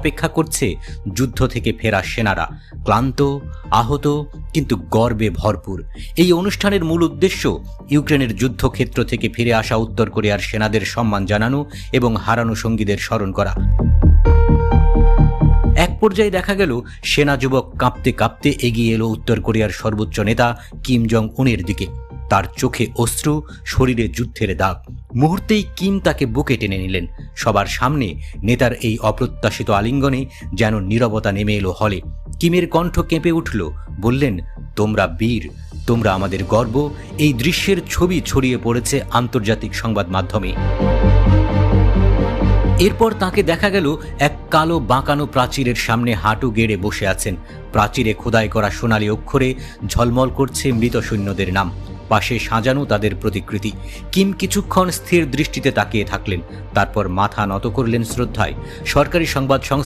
অপেক্ষা করছে যুদ্ধ থেকে ফেরা সেনারা, ক্লান্ত, আহত কিন্তু গর্বে ভরপুর। এই অনুষ্ঠানের মূল উদ্দেশ্য ইউক্রেনের যুদ্ধক্ষেত্র থেকে ফিরে আসা উত্তর কোরিয়ার সেনাদের সম্মান জানানো এবং হারানো সঙ্গীদের স্মরণ করা। এক পর্যায়ে দেখা গেল সেনা যুবক কাঁপতে কাঁপতে এগিয়ে এলো উত্তর কোরিয়ার সর্বোচ্চ নেতা কিম জং উনের দিকে। তার চোখে অশ্রু, শরীরে যুদ্ধের দাগ। মুহূর্তেই কিম তাকে বুকে টেনে নিলেন। সবার সামনে নেতার এই অপ্রত্যাশিত আলিঙ্গনে যেন নীরবতা নেমে এলো হলে। কিমের কণ্ঠ কেঁপে উঠল, বললেন, তোমরা বীর, তোমরা আমাদের গর্ব। এই দৃশ্যের ছবি ছড়িয়ে পড়েছে আন্তর্জাতিক সংবাদ মাধ্যমে। এরপর তাকে দেখা গেল এক কালো বাঁকানো প্রাচীরের সামনে হাঁটু গেড়ে বসে আছেন। প্রাচীরে খোদাই করা সোনালী অক্ষরে ঝলমল করছে মৃত সৈন্যদের নাম, পাশে সাজানো তাদের প্রতিকৃতি। কিম কিছুক্ষণ স্থির দৃষ্টিতে তাকিয়ে থাকলেন, তারপর মাথা নত করলেন শ্রদ্ধায়। সরকারি সংবাদ সংস্থা